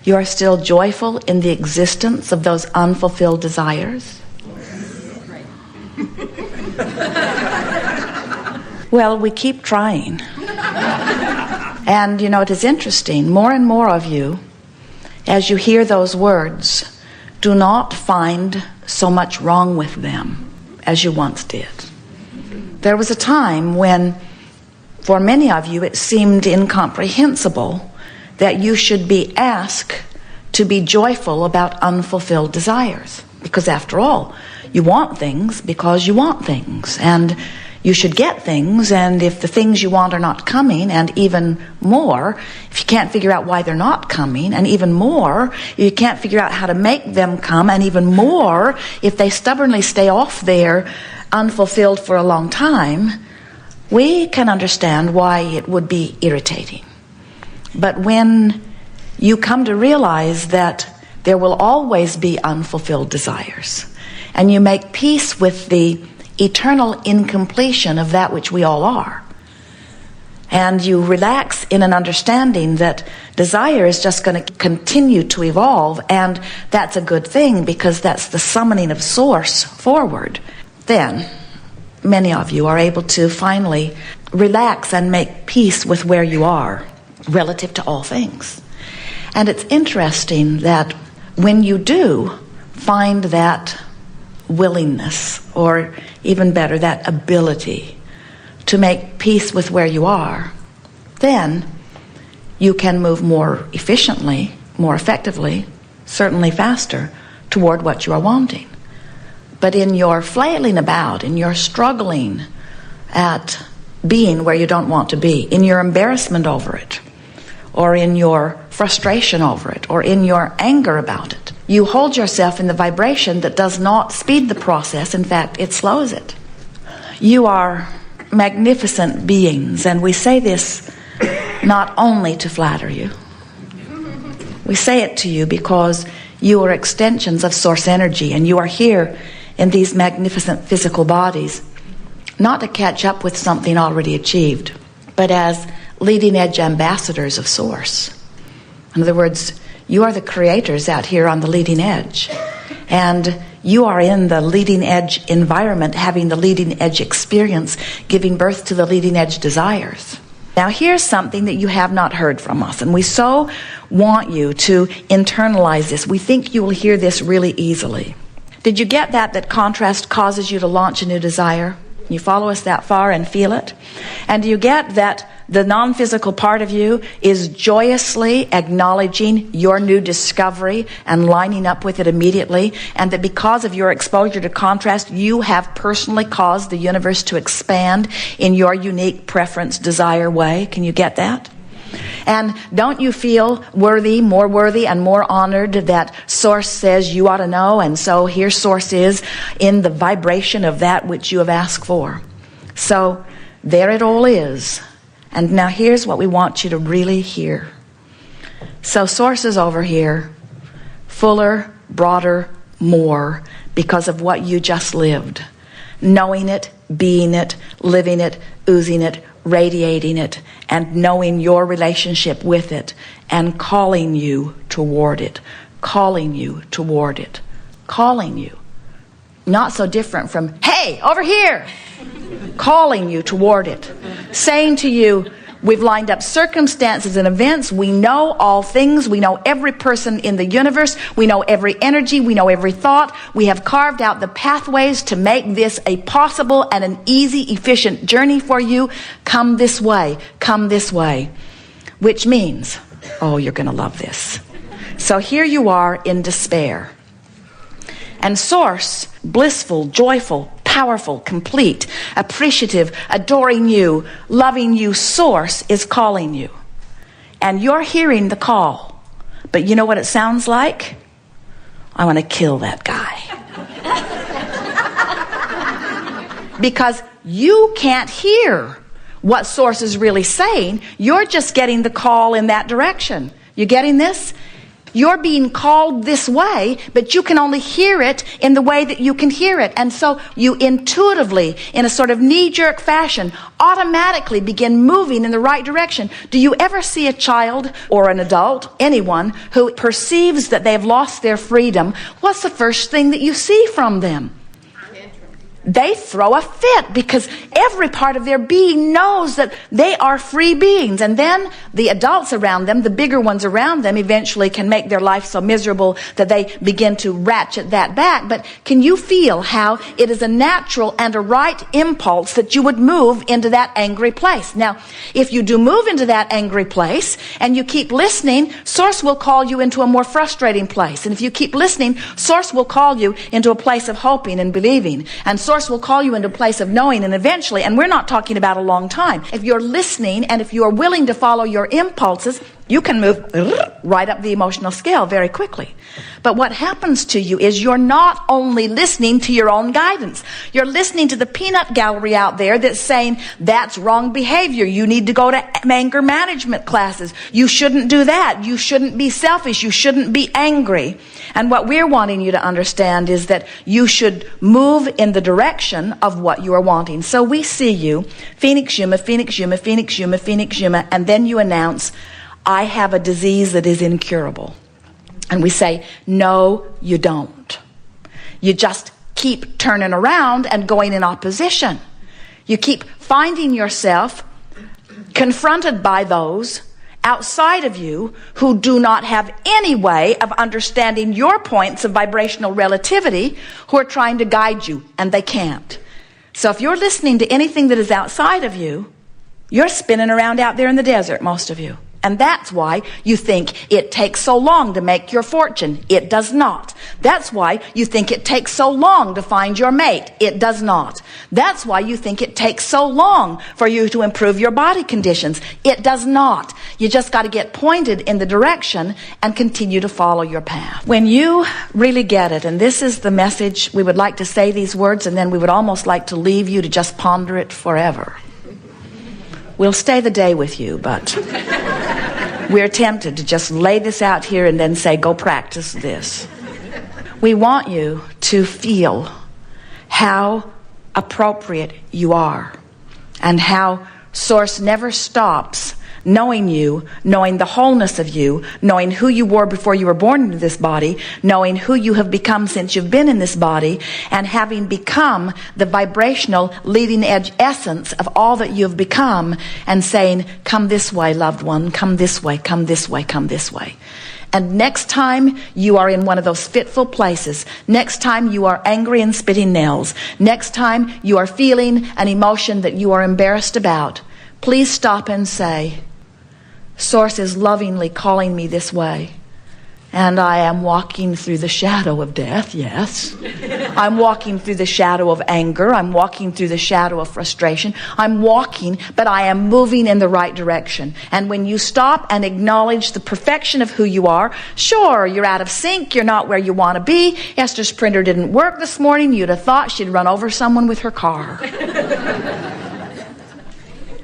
You are still joyful in the existence of those unfulfilled desires? Well, we keep trying. And you know, it is interesting, more and more of you, as you hear those words, do not find so much wrong with them as you once did. There was a time when, for many of you, it seemed incomprehensible that you should be asked to be joyful about unfulfilled desires. Because after all, you want things because you want things. And you should get things, and if the things you want are not coming, and even more, if you can't figure out why they're not coming, and even more, you can't figure out how to make them come, and even more, if they stubbornly stay off there unfulfilled for a long time, we can understand why it would be irritating. But when you come to realize that there will always be unfulfilled desires, and you make peace with the eternal incompletion of that which we all are, and you relax in an understanding that desire is just going to continue to evolve, and that's a good thing because that's the summoning of Source forward, then many of you are able to finally relax and make peace with where you are relative to all things. And it's interesting that when you do find that willingness, or even better, that ability to make peace with where you are, then you can move more efficiently, more effectively, certainly faster, toward what you are wanting. But in your flailing about, in your struggling at being where you don't want to be, in your embarrassment over it, or in your frustration over it, or in your anger about it, you hold yourself in the vibration that does not speed the process. In fact, it slows it. You are magnificent beings, and we say this not only to flatter you. We say it to you because you are extensions of Source energy, and you are here in these magnificent physical bodies, not to catch up with something already achieved, but as leading edge ambassadors of Source. In other words, you are the creators out here on the leading edge, and you are in the leading edge environment, having the leading edge experience, giving birth to the leading edge desires. Now here's something that you have not heard from us, and we so want you to internalize this. We think you will hear this really easily. Did you get that contrast causes you to launch a new desire? You follow us that far and feel it? And do you get that the non-physical part of you is joyously acknowledging your new discovery and lining up with it immediately, and that because of your exposure to contrast, you have personally caused the universe to expand in your unique preference, desire way? Can you get that? And don't you feel worthy and more honored that Source says you ought to know, and so here Source is in the vibration of that which you have asked for? So there it all is. And now here's what we want you to really hear. So Source is over here, fuller, broader, more, because of what you just lived. Knowing it, being it, living it, oozing it, radiating it, and knowing your relationship with it, and calling you toward it, calling you toward it, calling you. Not so different from, hey, over here, calling you toward it, saying to you, we've lined up circumstances and events. We know all things. We know every person in the universe. We know every energy. We know every thought. We have carved out the pathways to make this a possible and an easy, efficient journey for you. Come this way. Come this way. Which means, oh, you're going to love this. So here you are in despair. And Source, blissful, joyful, powerful, complete, appreciative, adoring you, loving you, Source is calling you. And you're hearing the call. But you know what it sounds like? I want to kill that guy. Because you can't hear what Source is really saying. You're just getting the call in that direction. You getting this? you're being called this way, but you can only hear it in the way that you can hear it. And so you intuitively, in a sort of knee-jerk fashion, automatically begin moving in the right direction. Do you ever see a child or an adult, anyone, who perceives that they've lost their freedom? What's the first thing that you see from them? They throw a fit, because every part of their being knows that they are free beings. And then the adults around them, the bigger ones around them, eventually can make their life so miserable that they begin to ratchet that back. But can you feel how it is a natural and a right impulse that you would move into that angry place? Now, if you do move into that angry place and you keep listening, Source will call you into a more frustrating place. And if you keep listening, Source will call you into a place of hoping and believing. And Source will call you into a place of knowing, and eventually, and we're not talking about a long time, if you're listening and if you are willing to follow your impulses, you can move right up the emotional scale very quickly. But what happens to you is you're not only listening to your own guidance. You're listening to the peanut gallery out there that's saying, that's wrong behavior. You need to go to anger management classes. You shouldn't do that. You shouldn't be selfish. You shouldn't be angry. And what we're wanting you to understand is that you should move in the direction of what you are wanting. So we see you, Phoenix Yuma, Phoenix Yuma, Phoenix Yuma, Phoenix Yuma, and then you announce, I have a disease that is incurable. And we say, no, you don't. You just keep turning around and going in opposition. You keep finding yourself confronted by those outside of you who do not have any way of understanding your points of vibrational relativity, who are trying to guide you, and they can't. So if you're listening to anything that is outside of you, you're spinning around out there in the desert, most of you. And that's why you think it takes so long to make your fortune. It does not. That's why you think it takes so long to find your mate. It does not. That's why you think it takes so long for you to improve your body conditions. It does not. You just got to get pointed in the direction and continue to follow your path. When you really get it, and this is the message, we would like to say these words, and then we would almost like to leave you to just ponder it forever. We'll stay the day with you, but we're tempted to just lay this out here and then say, go practice this. We want you to feel how appropriate you are and how Source never stops knowing you, knowing the wholeness of you, knowing who you were before you were born into this body, knowing who you have become since you've been in this body, and having become the vibrational leading edge essence of all that you have become, and saying, come this way, loved one, come this way, come this way, come this way. And next time you are in one of those fitful places, next time you are angry and spitting nails, next time you are feeling an emotion that you are embarrassed about, please stop and say, Source is lovingly calling me this way, and I am walking through the shadow of death, yes. I'm walking through the shadow of anger. I'm walking through the shadow of frustration. I'm walking, but I am moving in the right direction. And when you stop and acknowledge the perfection of who you are, sure, you're out of sync. You're not where you want to be. Esther's printer didn't work this morning. You'd have thought she'd run over someone with her car.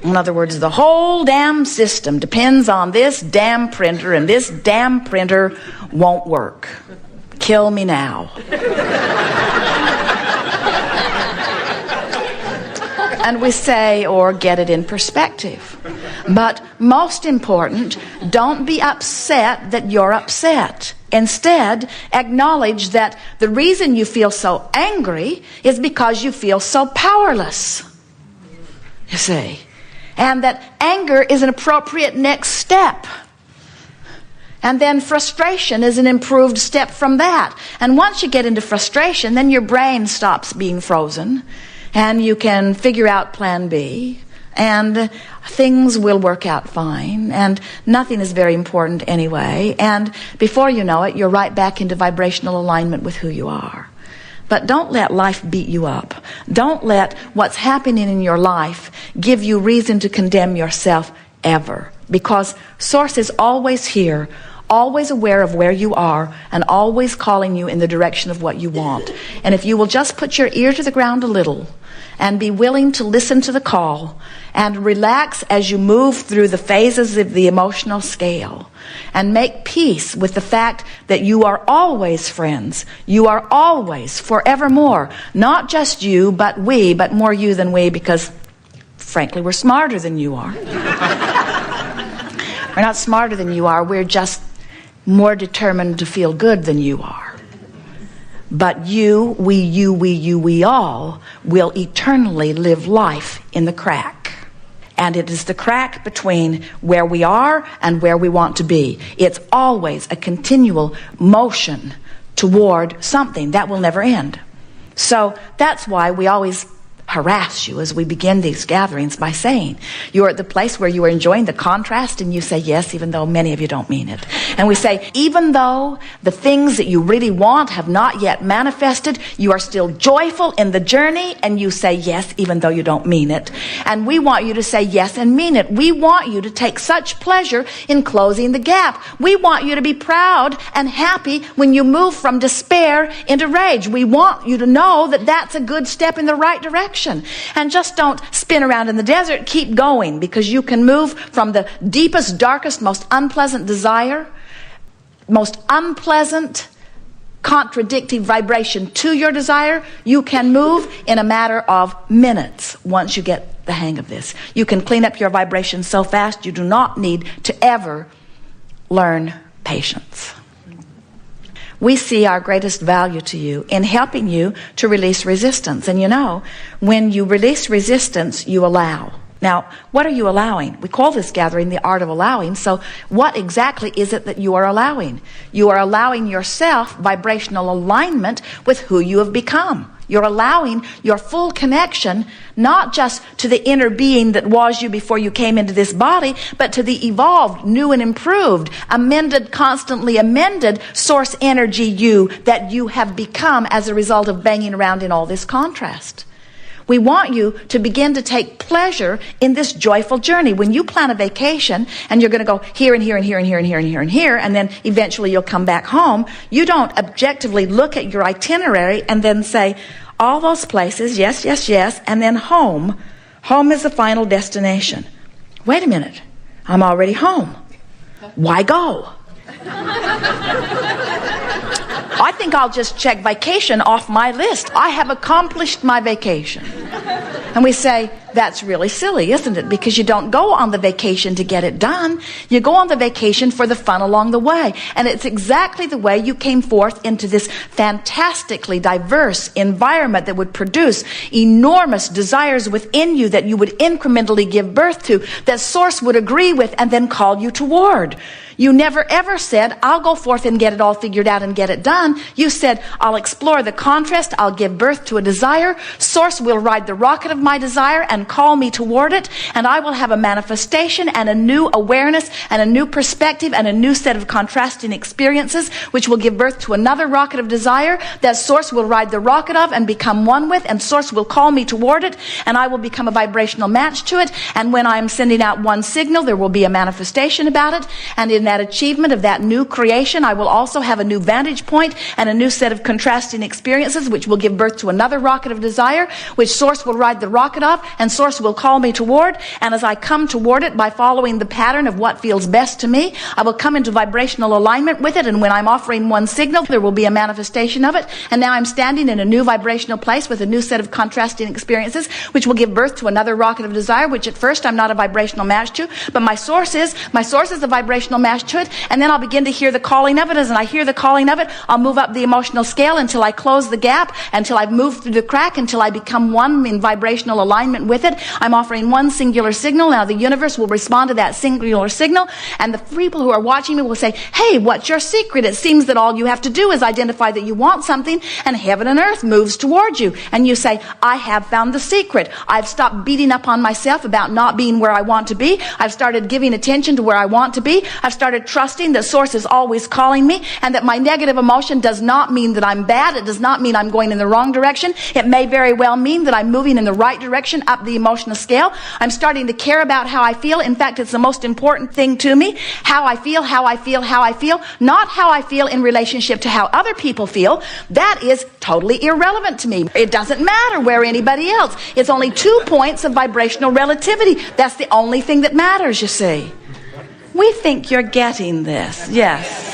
In other words, the whole damn system depends on this damn printer, and this damn printer won't work. Kill me now. And we say, or get it in perspective. But most important, don't be upset that you're upset. Instead, acknowledge that the reason you feel so angry is because you feel so powerless. You see? And that anger is an appropriate next step. And then frustration is an improved step from that. And once you get into frustration, then your brain stops being frozen, and you can figure out plan B, and things will work out fine, and nothing is very important anyway. And before you know it, you're right back into vibrational alignment with who you are. But don't let life beat you up. Don't let what's happening in your life give you reason to condemn yourself ever. Because Source is always here, always aware of where you are, and always calling you in the direction of what you want. And if you will just put your ear to the ground a little and be willing to listen to the call and relax as you move through the phases of the emotional scale, and make peace with the fact that you are always friends. You are always, forevermore, not just you, but we, but more you than we, because frankly, we're smarter than you are. We're not smarter than you are. We're just more determined to feel good than you are. But you, we all will eternally live life in the crack. And it is the crack between where we are and where we want to be. It's always a continual motion toward something that will never end. So that's why we always harass you as we begin these gatherings by saying, you're at the place where you are enjoying the contrast, and you say yes, even though many of you don't mean it. And we say, even though the things that you really want have not yet manifested, you are still joyful in the journey, and you say yes, even though you don't mean it. And we want you to say yes and mean it. We want you to take such pleasure in closing the gap. We want you to be proud and happy when you move from despair into rage. We want you to know that that's a good step in the right direction. And just don't spin around in the desert. Keep going, because you can move from the deepest, darkest, most unpleasant desire, most unpleasant, contradicting vibration to your desire. You can move in a matter of minutes once you get the hang of this. You can clean up your vibration so fast you do not need to ever learn patience. We see our greatest value to you in helping you to release resistance. And you know, when you release resistance, you allow. Now, what are you allowing? We call this gathering the art of allowing. So what exactly is it that you are allowing? You are allowing yourself vibrational alignment with who you have become. You're allowing your full connection, not just to the inner being that was you before you came into this body, but to the evolved, new and improved, amended, constantly amended source energy you that you have become as a result of banging around in all this contrast. We want you to begin to take pleasure in this joyful journey. When you plan a vacation and you're going to go here and here and here and here and here and here and here, and then eventually you'll come back home, you don't objectively look at your itinerary and then say, all those places, yes, yes, yes, and then home. Home is the final destination. Wait a minute. I'm already home. Why go? I think I'll just check vacation off my list. I have accomplished my vacation. And we say, that's really silly, isn't it? Because you don't go on the vacation to get it done. You go on the vacation for the fun along the way. And it's exactly the way you came forth into this fantastically diverse environment that would produce enormous desires within you that you would incrementally give birth to, that Source would agree with and then call you toward. You never ever said, I'll go forth and get it all figured out and get it done. You said, I'll explore the contrast, I'll give birth to a desire. Source will ride the rocket of my desire and call me toward it, and I will have a manifestation and a new awareness and a new perspective and a new set of contrasting experiences, which will give birth to another rocket of desire that Source will ride the rocket of and become one with, and Source will call me toward it, and I will become a vibrational match to it. And when I am sending out one signal, there will be a manifestation about it, and in that achievement of that new creation, I will also have a new vantage point and a new set of contrasting experiences, which will give birth to another rocket of desire, which Source will ride the rocket of, and Source will call me toward. And as I come toward it by following the pattern of what feels best to me, I will come into vibrational alignment with it. And when I'm offering one signal, there will be a manifestation of it. And now I'm standing in a new vibrational place with a new set of contrasting experiences, which will give birth to another rocket of desire, which at first I'm not a vibrational match to, but my source is a vibrational match to it. And then I'll begin to hear the calling of it. As I hear the calling of it, I'll move up the emotional scale until I close the gap, until I've moved through the crack, until I become one in vibrational alignment with it. I'm offering one singular signal. Now the universe will respond to that singular signal, and the people who are watching me will say, hey, what's your secret? It seems that all you have to do is identify that you want something, and heaven and earth moves towards you. And you say, I have found the secret. I've stopped beating up on myself about not being where I want to be. I've started giving attention to where I want to be. I've started trusting that Source is always calling me, and that my negative emotion does not mean that I'm bad. It does not mean I'm going in the wrong direction. It may very well mean that I'm moving in the right direction up the the emotional scale. I'm starting to care about how I feel. In fact, it's the most important thing to me. How I feel, how I feel, how I feel. Not how I feel in relationship to how other people feel. That is totally irrelevant to me. It doesn't matter where anybody else. It's only 2 points of vibrational relativity. That's the only thing that matters, you see. We think you're getting this. Yes.